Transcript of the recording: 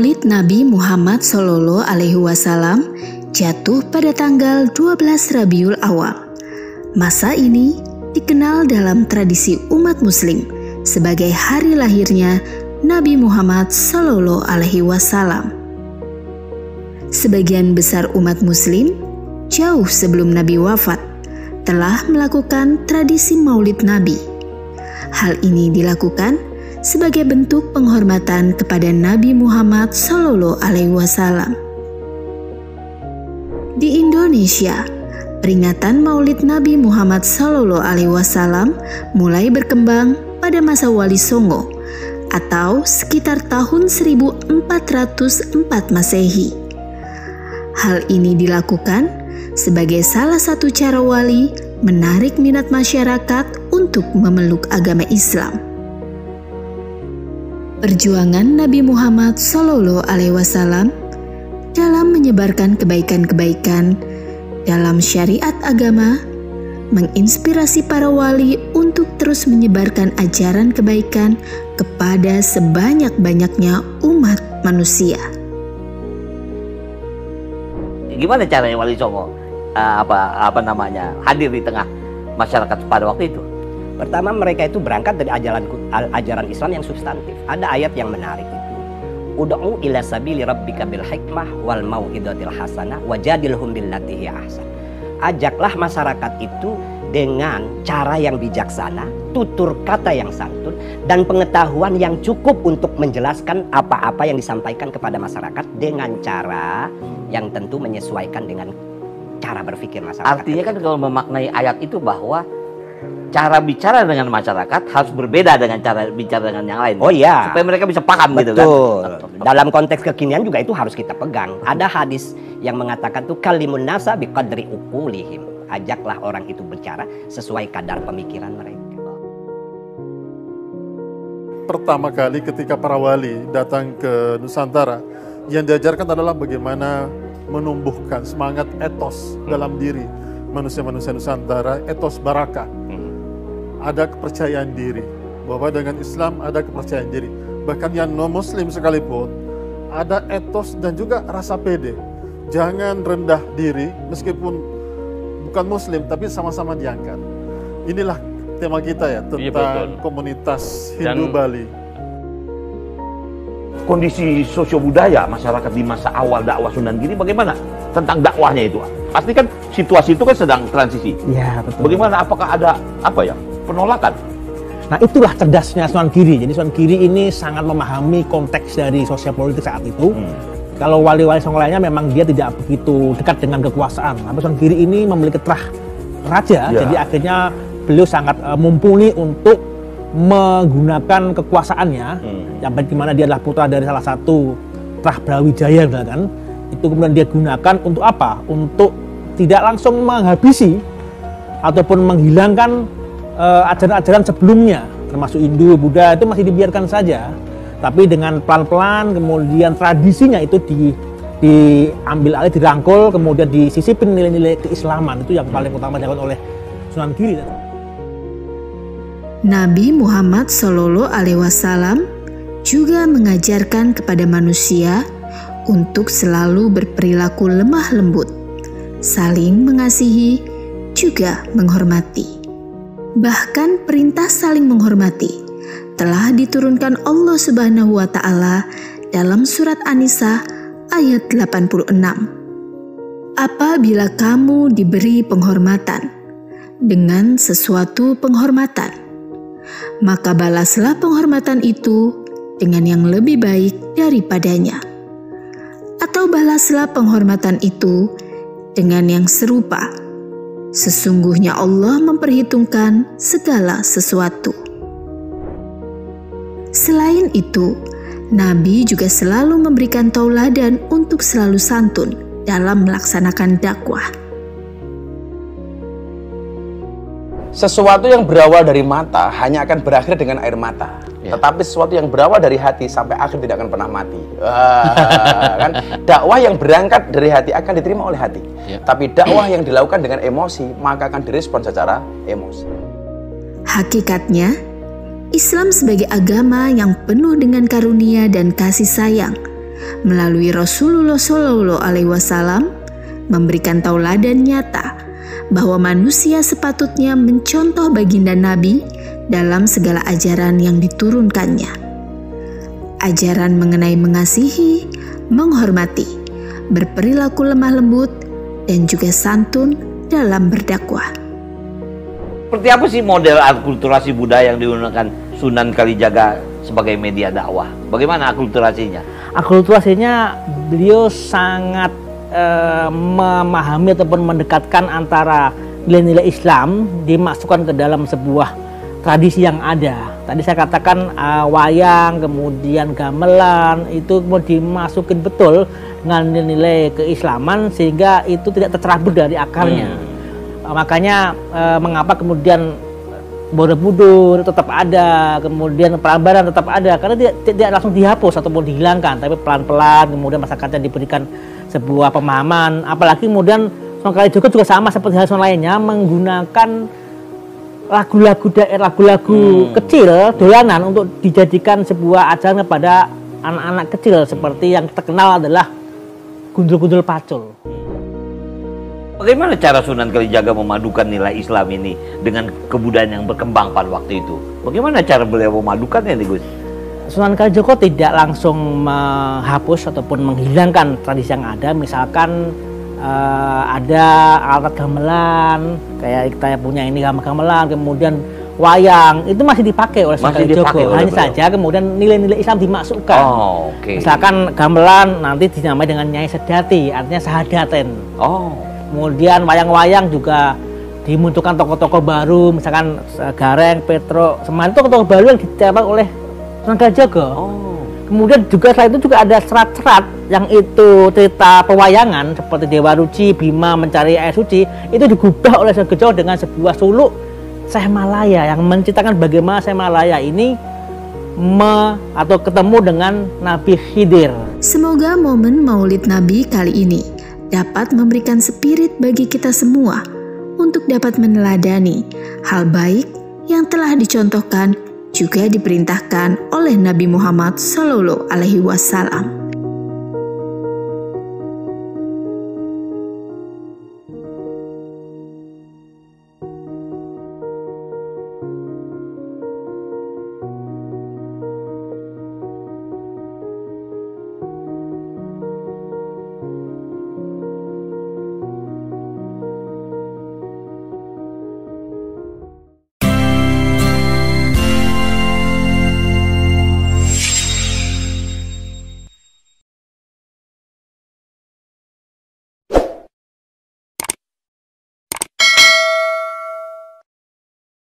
Maulid Nabi Muhammad SAW jatuh pada tanggal 12 Rabiul Awal. Masa ini dikenal dalam tradisi umat Muslim sebagai hari lahirnya Nabi Muhammad SAW. Sebagian besar umat Muslim jauh sebelum Nabi wafat telah melakukan tradisi Maulid Nabi. Hal ini dilakukan sebagai bentuk penghormatan kepada Nabi Muhammad SAW. Di Indonesia, peringatan Maulid Nabi Muhammad SAW mulai berkembang pada masa Wali Songo atau sekitar tahun 1404 Masehi. Hal ini dilakukan sebagai salah satu cara wali menarik minat masyarakat untuk memeluk agama Islam. Perjuangan Nabi Muhammad SAW dalam menyebarkan kebaikan-kebaikan dalam syariat agama menginspirasi para wali untuk terus menyebarkan ajaran kebaikan kepada sebanyak-banyaknya umat manusia. Gimana caranya Wali Songo hadir di tengah masyarakat pada waktu itu? Pertama, mereka itu berangkat dari ajaran Islam yang substantif. Ada ayat yang menarik itu. Ud'u ila sabili rabbika bil hikmah wal mau'izatil hasanah wajadilhum billati hiya ahsan. Ajaklah masyarakat itu dengan cara yang bijaksana, tutur kata yang santun, dan pengetahuan yang cukup untuk menjelaskan apa-apa yang disampaikan kepada masyarakat dengan cara yang tentu menyesuaikan dengan cara berpikir masyarakat. Artinya kan kalau memaknai ayat itu bahwa cara bicara dengan masyarakat harus berbeda dengan cara bicara dengan yang lain. Oh iya. Supaya mereka bisa paham. Betul. Gitu kan. Dalam konteks kekinian juga itu harus kita pegang. Ada hadis yang mengatakan tuh kalimun nasa biqadri uqulihim. Ajaklah orang itu bicara sesuai kadar pemikiran mereka. Pertama kali ketika para wali datang ke Nusantara, yang diajarkan adalah bagaimana menumbuhkan semangat etos dalam diri manusia-manusia Nusantara, etos barakah. Ada kepercayaan diri, bahwa dengan Islam ada kepercayaan diri. Bahkan yang non-muslim sekalipun ada etos dan juga rasa pede. Jangan rendah diri meskipun bukan muslim tapi sama-sama diangkat. Inilah tema kita ya, tentang komunitas Hindu Bali. Kondisi sosio-budaya masyarakat di masa awal dakwah Sunan Giri bagaimana? Tentang dakwahnya itu. Pasti kan situasi itu kan sedang transisi. Iya, betul. Bagaimana, apakah ada penolakan? Nah, itulah cerdasnya Sunan Giri. Jadi Sunan Giri ini sangat memahami konteks dari sosial politik saat itu. Kalau wali-wali Songo lainnya memang dia tidak begitu dekat dengan kekuasaan. Tapi Sunan Giri ini memiliki terah raja, jadi akhirnya beliau sangat mumpuni untuk menggunakan kekuasaannya, yang dimana dia adalah putra dari salah satu terah Brawijaya, kan? Itu kemudian dia gunakan untuk apa? Untuk tidak langsung menghabisi ataupun menghilangkan ajaran-ajaran sebelumnya, termasuk Hindu, Buddha, itu masih dibiarkan saja. Tapi dengan pelan-pelan kemudian tradisinya itu diambil alih, dirangkul, kemudian disisipin nilai-nilai keislaman. Itu yang paling utama dilakukan oleh Sunan Giri. Nabi Muhammad SAW juga mengajarkan kepada manusia untuk selalu berperilaku lemah lembut, saling mengasihi, juga menghormati. Bahkan perintah saling menghormati telah diturunkan Allah Subhanahu wa Ta'ala dalam surat An-Nisa ayat 86. Apabila kamu diberi penghormatan dengan sesuatu penghormatan, maka balaslah penghormatan itu dengan yang lebih baik daripadanya, atau balaslah penghormatan itu dengan yang serupa. Sesungguhnya Allah memperhitungkan segala sesuatu. Selain itu, Nabi juga selalu memberikan tauladan untuk selalu santun dalam melaksanakan dakwah. Sesuatu yang berawal dari mata hanya akan berakhir dengan air mata. Tetapi sesuatu yang berawal dari hati sampai akhir tidak akan pernah mati. Kan? Dakwah yang berangkat dari hati akan diterima oleh hati. Tapi dakwah yang dilakukan dengan emosi maka akan direspon secara emosi. Hakikatnya, Islam sebagai agama yang penuh dengan karunia dan kasih sayang melalui Rasulullah Shallallahu Alaihi Wasallam memberikan tauladan nyata bahwa manusia sepatutnya mencontoh baginda Nabi dalam segala ajaran yang diturunkannya. Ajaran mengenai mengasihi, menghormati, berperilaku lemah lembut, dan juga santun dalam berdakwah. Seperti apa sih model akulturasi budaya yang digunakan Sunan Kalijaga sebagai media dakwah? Bagaimana akulturasinya? Akulturasinya beliau sangat memahami ataupun mendekatkan antara nilai-nilai Islam dimasukkan ke dalam sebuah tradisi yang ada. Tadi saya katakan wayang, kemudian gamelan, itu mau dimasukin betul dengan nilai-nilai keislaman sehingga itu tidak tercerabut dari akarnya. Makanya mengapa kemudian Borobudur tetap ada, kemudian Prambanan tetap ada, karena tidak langsung dihapus ataupun dihilangkan, tapi pelan-pelan kemudian masyarakatnya diberikan sebuah pemahaman. Apalagi kemudian Sunan Kalijaga juga sama seperti hal lainnya menggunakan lagu-lagu kecil dolanan untuk dijadikan sebuah ajaran kepada anak-anak kecil, seperti yang terkenal adalah gundul-gundul pacul. Bagaimana cara Sunan Kalijaga memadukan nilai Islam ini dengan kebudayaan yang berkembang pada waktu itu? Bagaimana cara beliau memadukannya nih Gus? Sunan Kalijaga tidak langsung menghapus ataupun menghilangkan tradisi yang ada. Misalkan ada alat gamelan, kayak kita punya ini gamelan, kemudian wayang, itu masih dipakai oleh Sunan Kalijaga. Hanya saja kemudian nilai-nilai Islam dimasukkan. Misalkan gamelan nanti dinamai dengan Nyai Sedati, artinya sahadaten. Kemudian wayang-wayang juga dimunculkan tokoh-tokoh baru, misalkan Gareng, Petro, Semar, itu tokoh baru yang dicetak oleh Sunan Kalijaga. Kemudian juga setelah itu juga ada serat-serat yang itu cerita pewayangan seperti Dewa Ruci, Bima mencari air suci, itu digubah oleh Sunan Kalijaga dengan sebuah suluk Syekh Malaya yang menceritakan bagaimana Syekh Malaya ini atau ketemu dengan Nabi Khidir. Semoga momen Maulid Nabi kali ini dapat memberikan spirit bagi kita semua untuk dapat meneladani hal baik yang telah dicontohkan juga diperintahkan oleh Nabi Muhammad Sallallahu Alaihi Wasallam.